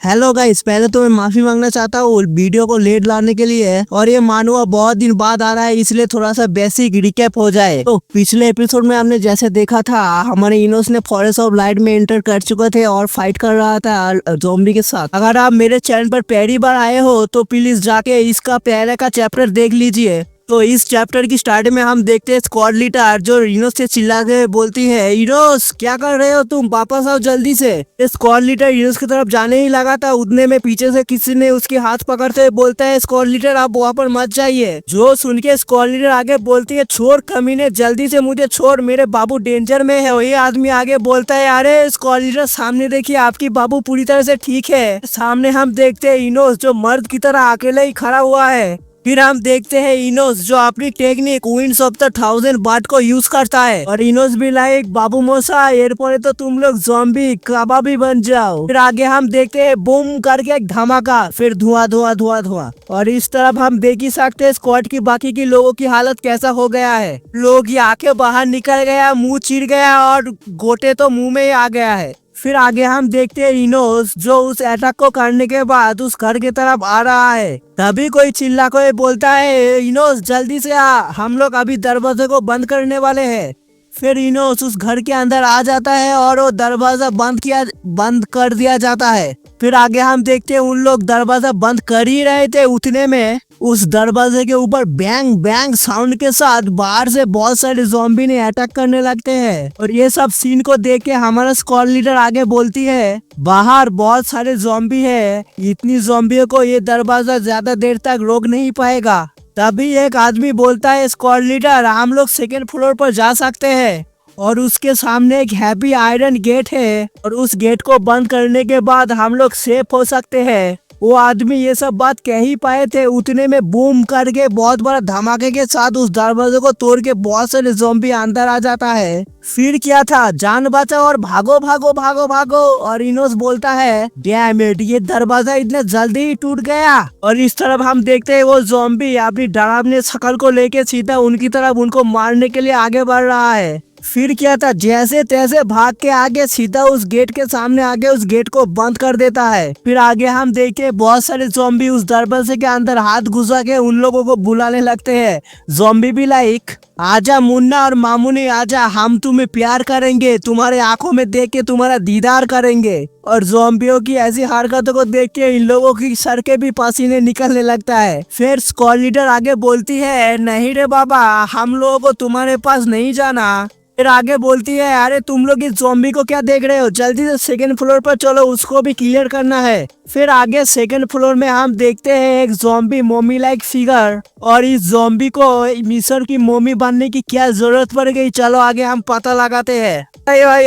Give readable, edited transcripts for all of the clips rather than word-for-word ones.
Hello guys, पहले तो मैं माफी मांगना चाहता हूँ वीडियो को लेट लाने के लिए। और ये मानवा बहुत दिन बाद आ रहा है, इसलिए थोड़ा सा बेसिक रिकैप हो जाए। तो पिछले एपिसोड में हमने जैसे देखा था, हमारे इनोस ने फॉरेस्ट ऑफ लाइट में एंटर कर चुके थे और फाइट कर रहा था ज़ॉम्बी के साथ। अगर आप मेरे चैनल पर पहली बार आए हो तो प्लीज जाके इसका पहले का चैप्टर देख लीजिए। तो इस चैप्टर की स्टार्टिंग में हम देखते हैं स्क्वाड लीडर जो इनोस से चिल्ला के बोलती है, इनोस क्या कर रहे हो तुम, वापस आओ जल्दी से। स्क्वाड लीडर इनोस की तरफ जाने ही लगा था, उतने में पीछे से किसी ने उसके हाथ पकड़ते हुए बोलता है, स्क्वाड लीडर आप वहाँ पर मत जाइए। जो सुन के स्क्वाड लीडर आगे बोलती है, छोड़ कमीने, जल्दी से मुझे छोड़, मेरे बाबू डेंजर में है। वही आदमी आगे बोलता है, अरे स्क्वाड लीडर सामने देखिए, आपकी बाबू पूरी तरह से ठीक है। सामने हम देखते हैं इनोस जो मर्द की तरह अकेले ही खड़ा हुआ है। फिर हम देखते हैं इनोस जो अपनी टेक्निक विंड्स ऑफ द 1000 बाट को यूज करता है और इनोस भी लाइक, बाबू मोसा एरपरे तो तुम लोग ज़ॉम्बी कबाबी बन जाओ। फिर आगे हम देखते हैं बूम करके एक धमाका, फिर धुआं धुआं धुआं धुआं। और इस तरफ हम देख ही सकते हैं स्क्वाड की बाकी की लोगों की हालत कैसा हो गया है। लोग की आंखें बाहर निकल गया, मुंह चिर गया और गोटे तो मुंह में ही आ गया है। फिर आगे हम देखते हैं इनोस जो उस अटैक को करने के बाद उस घर की तरफ आ रहा है। तभी कोई चिल्ला के बोलता है, इनोस जल्दी से आ, हम लोग अभी दरवाजे को बंद करने वाले हैं। फिर इनोस उस घर के अंदर आ जाता है और वो दरवाजा बंद कर दिया जाता है। फिर आगे हम देखते हैं उन लोग दरवाजा बंद कर ही रहे थे, उतने में उस दरवाजे के ऊपर बैंग बैंग साउंड के साथ बाहर से बहुत सारे ज़ॉम्बी ने अटैक करने लगते हैं। और ये सब सीन को देख के हमारा स्क्वाड लीडर आगे बोलती है, बाहर बहुत सारे ज़ॉम्बी है, इतनी ज़ॉम्बियों को ये दरवाजा ज्यादा देर तक रोक नहीं पाएगा। तभी एक आदमी बोलता है, स्क्वाड लीडर हम लोग सेकेंड फ्लोर पर जा सकते हैं और उसके सामने एक हैवी आयरन गेट है और उस गेट को बंद करने के बाद हम लोग सेफ हो सकते हैं। वो आदमी ये सब बात कह ही पाए थे, उतने में बूम करके बहुत बड़ा धमाके के साथ उस दरवाजे को तोड़ के बहुत सारे ज़ॉम्बी अंदर आ जाता है। फिर क्या था, जान बचाओ और भागो भागो भागो भागो। और इनोस बोलता है, डैम इट, ये दरवाजा इतने जल्दी ही टूट गया। और इस तरफ हम देखते हैं वो ज़ॉम्बी अपनी डरावनी शक्ल को लेके सीधा उनकी तरफ उनको मारने के लिए आगे बढ़ रहा है। फिर क्या था, जैसे तैसे भाग के आगे सीधा उस गेट के सामने आगे उस गेट को बंद कर देता है। फिर आगे हम देखे बहुत सारे ज़ॉम्बी उस दरवाजे के अंदर हाथ घुसा के उन लोगों को बुलाने लगते हैं। ज़ॉम्बी भी लाइक, आजा मुन्ना और मामूनी आजा, हम तुम्हें प्यार करेंगे, तुम्हारे आंखों में देख के तुम्हारा दीदार करेंगे। और ज़ॉम्बियों की ऐसी हरकतों को देख के इन लोगों की सर के भी पसीने निकलने लगता है। फिर स्क्वाड लीडर आगे बोलती है, नहीं रे बाबा, हम लोगों को तुम्हारे पास नहीं जाना। फिर आगे बोलती है, अरे तुम लोग इस ज़ॉम्बी को क्या देख रहे हो, जल्दी से सेकंड फ्लोर पर चलो, उसको भी क्लियर करना है। फिर आगे सेकंड फ्लोर में हम देखते हैं एक ज़ॉम्बी मोमी लाइक फिगर और इस ज़ॉम्बी को मिस्र की मोमी बनने की क्या जरूरत पड़ गई, चलो आगे हम पता लगाते हैं।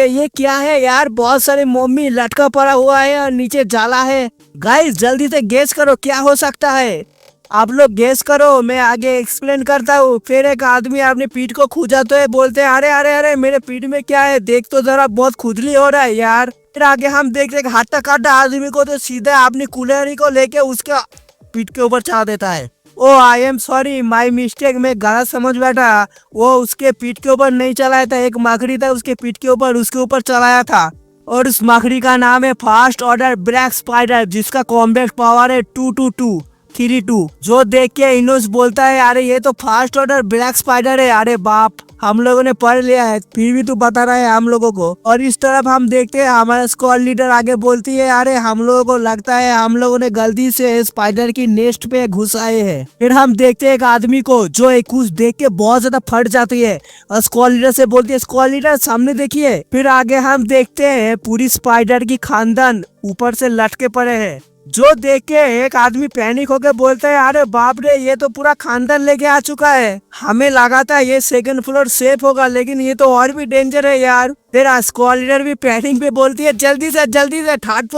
ये क्या है यार, बहुत सारे मोमी लटका पड़ा हुआ है और नीचे जाला है। गाइस जल्दी से गेस करो क्या हो सकता है, आप लोग गेस करो, मैं आगे एक्सप्लेन करता हूँ। फिर एक आदमी अपनी पीठ को खुजाते हुए बोलते हैं, अरे अरे अरे मेरे पीठ में क्या है, देख तो जरा बहुत खुजली हो रहा है यार। फिर आगे हम देखते हैं हट्टा कट्टा आदमी को तो सीधा अपनी कुल्हाड़ी को लेके उसके पीठ के ऊपर चढ़ा देता है। Oh I am sorry, my mistake, मैं गलत समझ बैठा, वो उसके पीठ के ऊपर नहीं चलाया था, एक मकड़ी था उसके पीठ के ऊपर, उसके ऊपर चलाया था। और उस मकड़ी का नाम है फास्ट ऑर्डर ब्लैक स्पाइडर, जिसका कॉम्बैट पावर है 22232। जो देख के इनोस बोलता है, अरे ये तो फास्ट ऑर्डर ब्लैक स्पाइडर है, अरे बाप हम लोगों ने पढ़ लिया है, फिर भी तू बता रहा है हम लोगों को। और इस तरफ हम देखते हैं हमारा स्क्वाड लीडर आगे बोलती है, अरे हम लोगों को लगता है हम लोगों ने गलती से स्पाइडर की नेस्ट पे घुस आए हैं। फिर हम देखते हैं एक आदमी को जो एक कुछ देख के बहुत ज्यादा फट जाती है और स्क्वाड लीडर से बोलती है, स्क्वाड लीडर सामने देखिए। फिर आगे हम देखते हैं पूरी स्पाइडर की खानदान ऊपर से लटके पड़े हैं, जो देख के एक आदमी पैनिक होकर बोलता है, अरे बाप रे, ये तो पूरा खानदान लेके आ चुका है, हमें लगा था ये सेकंड फ्लोर सेफ होगा, लेकिन ये तो और भी डेंजर है यार। फिर स्क्वाड लीडर भी पैनिक पे बोलती है, जल्दी से थर्ड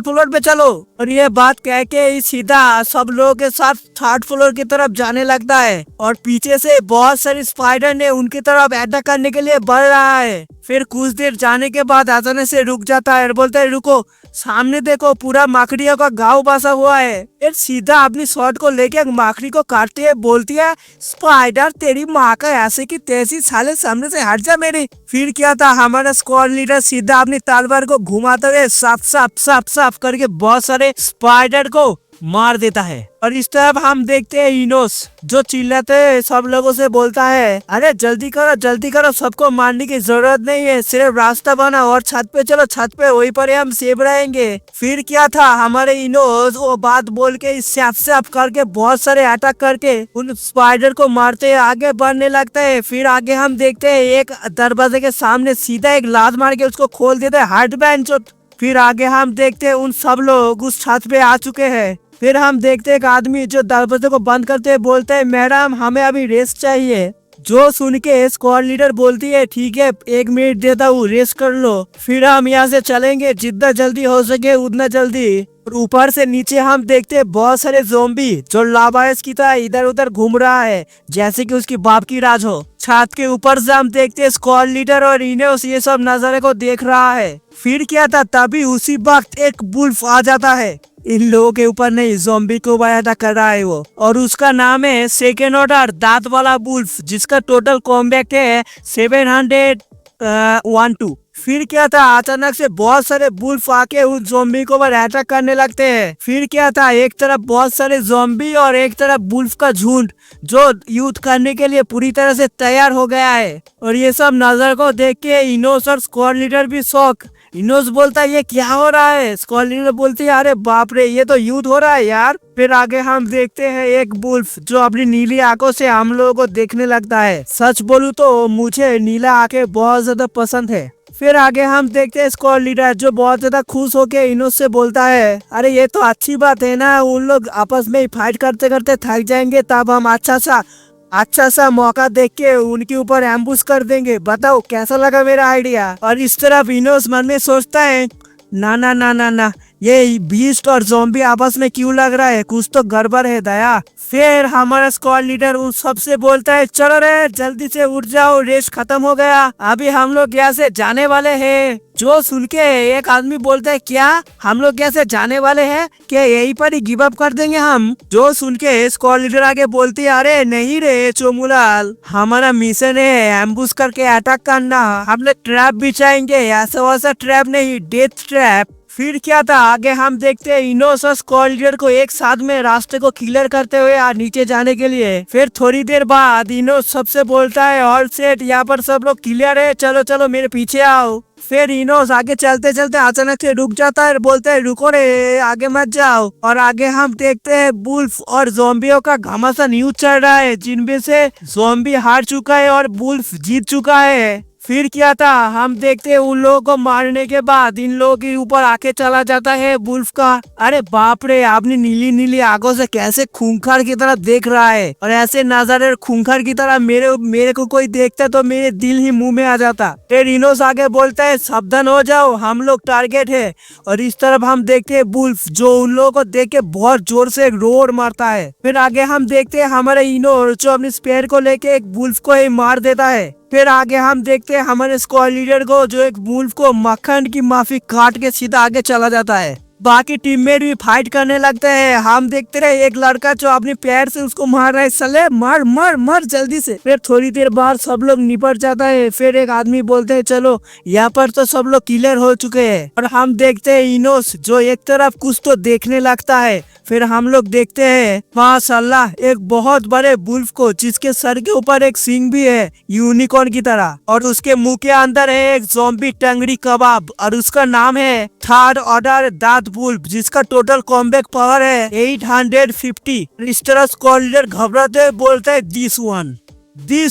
फ्लोर पे चलो। और ये बात कह के सीधा सब लोगों के साथ थर्ड फ्लोर की तरफ जाने लगता है और पीछे से बहुत सारी स्पाइडर ने उनकी तरफ अटैक करने के लिए बढ़ रहा है। फिर कुछ देर जाने के बाद अचानक से रुक जाता है और बोलता है, रुको, सामने देखो पूरा मकड़ियों का गांव बसा हुआ है। फिर सीधा अपनी शॉट को लेके मकड़ी को काटती है, बोलती है, स्पाइडर तेरी माँ का ऐसे की तैसी, साले सामने से हट जा मेरी। फिर क्या था, हमारा हमारा स्क्वाड लीडर सीधा अपनी तलवार को घुमाते हुए साफ साफ साफ साफ करके बहुत सारे स्पाइडर को मार देता है। और इस तरफ हम देखते हैं इनोस जो चिल्लाते सब लोगों से बोलता है, अरे जल्दी करो, सबको मारने की जरूरत नहीं है, सिर्फ रास्ता बना और छत पे चलो, छत पे वहीं पर हम सेफ रहेंगे। फिर क्या था, हमारे इनोस वो बात बोल के साफ करके बहुत सारे अटैक करके उन स्पाइडर को मारते आगे बढ़ने लगता है। फिर आगे हम देखते हैं एक दरवाजे के सामने सीधा एक लात मार के उसको खोल देता है, हट बेंच। फिर आगे हम देखते हैं उन सब लोग उस छत पे आ चुके हैं। फिर हम देखते हैं एक आदमी जो दरवाजे को बंद करते हैं बोलते हैं, मैडम हमें अभी रेस्ट चाहिए। जो सुन के स्क्वाड लीडर बोलती है, ठीक है 1 मिनट देता हूँ, रेस्ट कर लो, फिर हम यहाँ से चलेंगे, जितना जल्दी हो सके उतना जल्दी। और ऊपर से नीचे हम देखते हैं बहुत सारे ज़ोंबी जो लावारिस की तरह इधर उधर घूम रहा है जैसे कि उसकी बाप की राज हो। छत के ऊपर से हम देखते हैं स्क्वाड लीडर और इनोस ये सब नजारे को देख रहा है। फिर क्या था, तभी उसी वक्त एक बुल्फ आ जाता है, इन लोगों के ऊपर नहीं, ज़ॉम्बी को अटैक कर रहा है वो, और उसका नाम है सेकेंड ऑर्डर दांत वाला बुल्फ, जिसका टोटल कॉम्बैक्ट है 712। फिर क्या था, अचानक से बहुत सारे बुल्फ आके उस ज़ॉम्बी को अटैक करने लगते हैं। फिर क्या था, एक तरफ बहुत सारे ज़ॉम्बी और एक तरफ बुल्फ का झुंड जो युद्ध करने के लिए पूरी तरह से तैयार हो गया है। और ये सब नजर को देख के इनोस और स्क्वाड लीडर भी शौक। इनोस बोलता है, ये क्या हो रहा है? स्क्वाड लीडर बोलती है, अरे बाप रे, ये तो युद्ध हो रहा है यार। फिर आगे हम देखते हैं एक बुल्फ जो अपनी नीली आंखों से हम लोगों को देखने लगता है। सच बोलूं तो मुझे नीला आंखें बहुत ज्यादा पसंद है। फिर आगे हम देखते हैं स्क्वाड लीडर जो बहुत ज्यादा खुश होके इनोस से बोलता है, अरे ये तो अच्छी बात है ना, उन लोग आपस में ही फाइट करते करते थक जाएंगे, तब हम अच्छा सा मौका देख के उनके ऊपर एम्बुश कर देंगे। बताओ कैसा लगा मेरा आइडिया? और इस तरफ इनोस मन में सोचता है, ना ना ना ना ना, ये बीस्ट और ज़ॉम्बी आपस में क्यों लग रहा है, कुछ तो गड़बड़ है दया। फिर हमारा स्क्वाड लीडर उन सबसे बोलता है, चलो रे जल्दी से उठ जाओ, रेस खत्म हो गया, अभी हम लोग यहाँ से जाने वाले हैं। जो सुन के एक आदमी बोलता है, क्या हम लोग यहाँ से जाने वाले हैं? क्या यहीं पर ही गिव अप कर देंगे हम? जो सुन के स्क्वाड लीडर आगे बोलती है, अरे नहीं रे चोमुलाल, हमारा मिशन है एम्बुश करके अटैक करना, हम लोग ट्रैप बिछाएंगे, ऐसा वैसा ट्रैप नहीं, डेथ ट्रैप। फिर क्या था, आगे हम देखते हैं इनोस और स्क्वाड लीडर को एक साथ में रास्ते को क्लियर करते हुए नीचे जाने के लिए। फिर थोड़ी देर बाद इनोस सबसे बोलता है, ऑल सेट, यहाँ पर सब लोग क्लियर है, चलो चलो मेरे पीछे आओ। फिर इनोस आगे चलते चलते अचानक से रुक जाता है, बोलते है, रुको रे आगे मत जाओ। और आगे हम देखते हैं बुल्फ और ज़ॉम्बियों का घमासान युद्ध चल रहा है, जिनमें से ज़ॉम्बी हार चुका है और बुल्फ जीत चुका है। फिर क्या था, हम देखते हैं उन लोगों को मारने के बाद इन लोगों के ऊपर आके चला जाता है बुल्फ का। अरे बाप रे, आपने नीली नीली आंखों से कैसे खूंखार की तरह देख रहा है, और ऐसे नजारे खूंखार की तरह मेरे को कोई देखता तो मेरे दिल ही मुंह में आ जाता। फिर इनोस आगे बोलता है, सावधान हो जाओ, हम लोग टारगेट है। और इस तरफ हम देखते हैं बुल्फ जो उन लोगों को देख के बहुत जोर से एक रोर मारता है। फिर आगे हम देखते हैं हमारे इनोस जो अपने स्पेयर को लेके एक बुल्फ को ही मार देता है। फिर आगे हम देखते हैं हमारे स्क्वाड लीडर को जो एक बुल्फ को मक्खन की माफी काट के सीधा आगे चला जाता है। बाकी टीममेट भी फाइट करने लगते हैं। हम देखते रहे एक लड़का जो अपने पैर से उसको मार रहा है, सले मार मार मार जल्दी से। फिर थोड़ी देर बाद सब लोग निपट जाता है। फिर एक आदमी बोलते हैं, चलो यहाँ पर तो सब लोग क्लियर हो चुके हैं। और हम देखते हैं इनोस जो एक तरफ कुछ तो देखने लगता है। फिर हम लोग देखते हैं माशाल्लाह एक बहुत बड़े बुल्फ को जिसके सर के ऊपर एक सींग भी है यूनिकॉर्न की तरह, और उसके मुंह के अंदर है एक ज़ॉम्बी टंगड़ी कबाब, और उसका नाम है थर्ड ऑर्डर दांत बुल्फ, जिसका टोटल कॉम्बैट पावर है 850। इस तरह स्क्वाड लीडर घबराते हुए बोलता है, दिस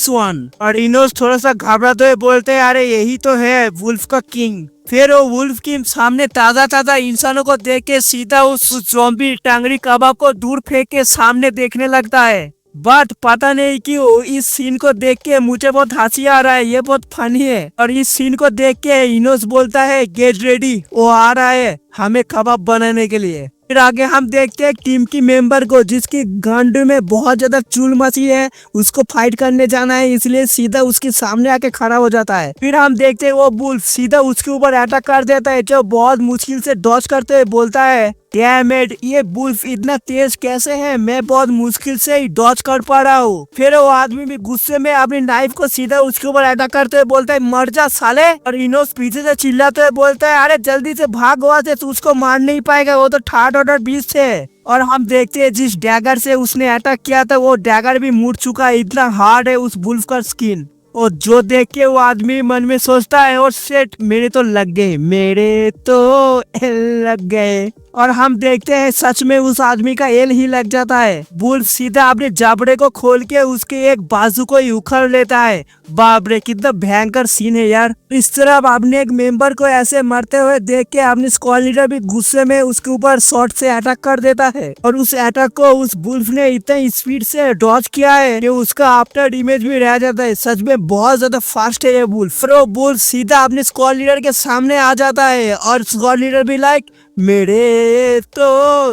वन। और इनोस थोड़ा सा घबराते हुए बोलते हैं, अरे यही तो है वुल्फ का किंग। फिर वो वुल्फ किंग सामने ताजा इंसानों को देख के सीधा उस ज़ॉम्बी टांगड़ी कबाब को दूर फेंक के सामने देखने लगता है। बट पता नहीं क्यों इस सीन को देख के मुझे बहुत हंसी आ रहा है, ये बहुत फनी है। और इस सीन को देख के इनोस बोलता है, गेट रेडी, वो आ रहा है, हमें कबाब बनाने के लिए। फिर आगे हम देखते हैं टीम की मेंबर को जिसकी गांड में बहुत ज्यादा चूल मची है, उसको फाइट करने जाना है, इसलिए सीधा उसके सामने आके खड़ा हो जाता है। फिर हम देखते हैं वो बुल्फ सीधा उसके ऊपर अटैक कर देता है, जो बहुत मुश्किल से डॉज करते हुए बोलता है, डैम इट, ये बुल्फ इतना तेज कैसे है, मैं बहुत मुश्किल से ही डॉज कर पा रहा हूँ। फिर वो आदमी भी गुस्से में अपनी नाइफ को सीधा उसके ऊपर अटैक करते हुए बोलता है, मर जा साले। और इनोस पीछे से चिल्लाते हुए बोलता है, अरे जल्दी से भाग वहाँ से, तू उसको मार नहीं पाएगा, वो तो ठाट और बीस थे। और हम देखते हैं जिस डैगर से उसने अटैक किया था वो डैगर भी मुड़ चुका है, इतना हार्ड है उस बुल्फ का स्किन। और जो देख के वो आदमी मन में सोचता है, और सेट मेरे तो लग गए, मेरे तो लग गए। और हम देखते हैं सच में उस आदमी का एल ही लग जाता है। बुल्फ सीधा अपने जबड़े को खोल के उसके एक बाजू को ही उखड़ लेता है। बाप रे, कितना भयंकर सीन है यार। इस तरह अपने एक मेंबर को ऐसे मरते हुए देख के अपने स्क्वाड लीडर भी गुस्से में उसके ऊपर शॉट से अटैक कर देता है। और उस अटैक को उस बुल्फ ने इतने स्पीड से डॉज किया है कि उसका आफ्टर इमेज भी रह जाता है। सच में बहुत ज्यादा फास्ट है ये बुल्फ। फिर वो बुल्फ सीधा अपने स्क्वाड लीडर के सामने आ जाता है और स्क्वाड लीडर भी लाइक, मेरे तो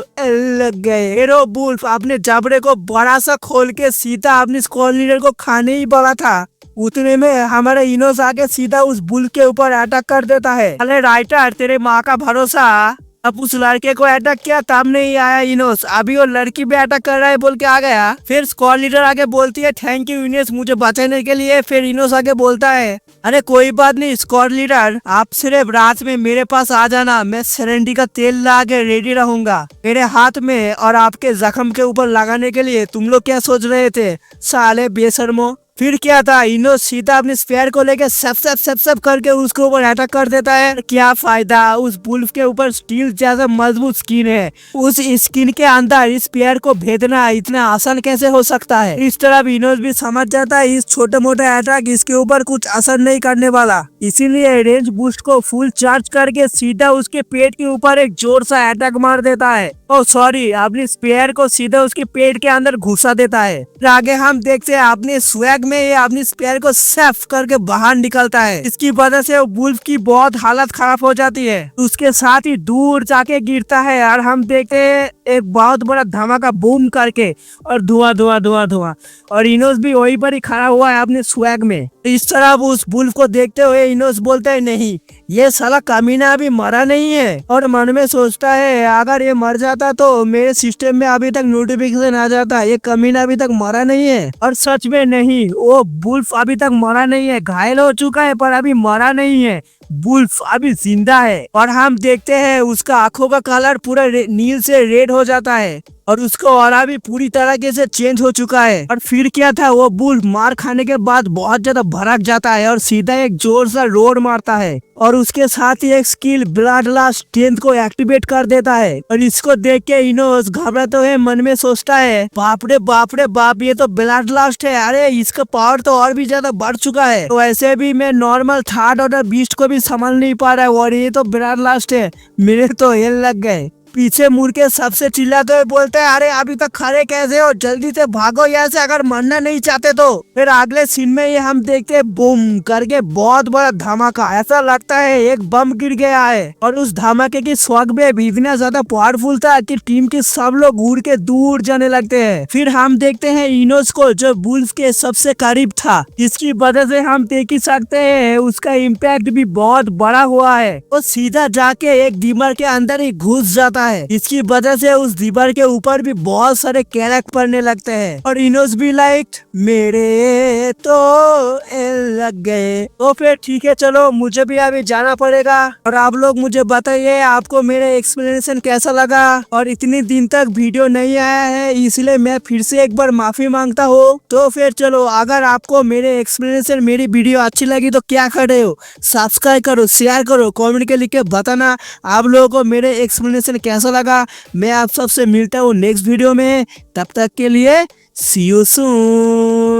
लग गए। हेरो बुल्फ अपने जबड़े को बड़ा सा खोल के सीधा अपने स्क्वाड लीडर को खाने ही बड़ा था। उतने में हमारा इनोस आके सीधा उस बुल्फ के ऊपर अटैक कर देता है। अरे राइटर, तेरे माँ का भरोसा, अब उस लड़के को अटैक किया तब नहीं आया इनोस, अभी वो लड़की पे अटैक कर रहा है बोल के आ गया। फिर स्क्वाड लीडर आगे बोलती है, थैंक यू इनोस मुझे बचाने के लिए। फिर इनोस आगे बोलता है, अरे कोई बात नहीं स्क्वाड लीडर, आप सिर्फ रात में मेरे पास आ जाना, मैं सेरेंडी का तेल ला के रेडी रहूंगा मेरे हाथ में, और आपके जख्म के ऊपर लगाने के लिए। तुम लोग क्या सोच रहे थे साले बेशर्मो। फिर क्या था, इनोस सीधा अपने स्पेयर को लेके सब करके उसके ऊपर अटैक कर देता है। क्या फायदा, उस बुल्फ के ऊपर स्टील जैसा मजबूत स्किन है, उस स्किन के अंदर स्पेयर को भेदना इतना आसान कैसे हो सकता है। इस तरह इनोस भी समझ जाता है इस छोटे मोटे अटैक इसके ऊपर कुछ असर नहीं करने वाला, इसीलिए रेंज बूस्ट को फुल चार्ज करके सीधा उसके पेट के ऊपर एक जोर सा अटैक मार देता है। ओ सॉरी, अपने स्पेयर को सीधा उसके पेट के अंदर घुसा देता है। फिर आगे हम देखते हैं अपने स्वैग में ये अपनी स्पेयर को सेफ करके बाहर निकलता है। इसकी वजह से वो बुल्फ की बहुत हालत खराब हो जाती है, उसके साथ ही दूर जाके गिरता है। और हम देखते हैं एक बहुत बड़ा धमाका बूम करके, और धुआं धुआं धुआं धुआं, और इनोस भी वहीं पर ही खड़ा हुआ है अपने स्वैग में। इस तरह उस बुल्फ को देखते हुए इनोस बोलता है, नहीं ये साला कमीना अभी मरा नहीं है। और मन में सोचता है अगर ये मर जाता तो मेरे सिस्टम में अभी तक नोटिफिकेशन आ जाता, ये कमीना अभी तक मरा नहीं है। और सच में नहीं, वो बुल्फ अभी तक मरा नहीं है, घायल हो चुका है पर अभी मरा नहीं है, बुल्फ अभी जिंदा है। और हम देखते हैं उसका आंखों का कलर पूरा नील से रेड हो जाता है, और उसका ऑरा भी पूरी तरीके से चेंज हो चुका है। और फिर क्या था, वो बुल्फ मार खाने के बाद बहुत ज्यादा भड़क जाता है और सीधा एक जोर सा रोड मारता है, और उसके साथ ही एक स्किल ब्लड लास्ट स्ट्रेंथ को एक्टिवेट कर देता है। और इसको देख के इनोस घबराते हुए मन में सोचता है, बाप रे बाप, ये तो ब्लड लास्ट है, अरे इसका पावर तो और भी ज्यादा बढ़ चुका है। तो ऐसे भी मैं नॉर्मल थर्ड ऑर्डर बीस्ट को भी संभाल नहीं पा रहा है, और ये तो ब्लड लास्ट है, मेरे तो ये लग गए। पीछे मुड़ के सबसे चिल्लाते हुए बोलते हैं, अरे अभी तक खड़े कैसे हो, जल्दी से भागो यहाँ से अगर मरना नहीं चाहते तो। फिर अगले सीन में ये हम देखते हैं बूम करके बहुत बड़ा धमाका, ऐसा लगता है एक बम गिर गया है। और उस धमाके की शॉक वेव इतना ज्यादा पावरफुल था कि टीम के सब लोग उड़ के दूर जाने लगते हैं। फिर हम देखते हैं इनोस को जो बुल्फ के सबसे करीब था, जिसकी वजह से हम देख ही सकते हैं उसका इम्पैक्ट भी बहुत बड़ा हुआ है। वो सीधा जाके एक दीवार के अंदर ही घुस जाता है, इसकी वजह से उस दीवार के ऊपर भी बहुत सारे क्रैक पड़ने लगते हैं। और इनोस भी लाइक, मेरे तो लग गए। तो फिर ठीक है, चलो मुझे भी अभी जाना पड़ेगा, और आप लोग मुझे बताइए आपको मेरे एक्सप्लेनेशन कैसा लगा। और इतनी दिन तक वीडियो नहीं आया है इसलिए मैं फिर से एक बार माफी मांगता हूँ। तो फिर चलो, अगर आपको मेरे एक्सप्लेनेशन मेरी वीडियो अच्छी लगी तो क्या कर रहे हो, सब्सक्राइब करो, शेयर करो, कमेंट के लिख के बताना आप लोगों को मेरे एक्सप्लेनेशन कैसा लगा। मैं आप सबसे मिलता हूँ नेक्स्ट वीडियो में, तब तक के लिए सी यू सून।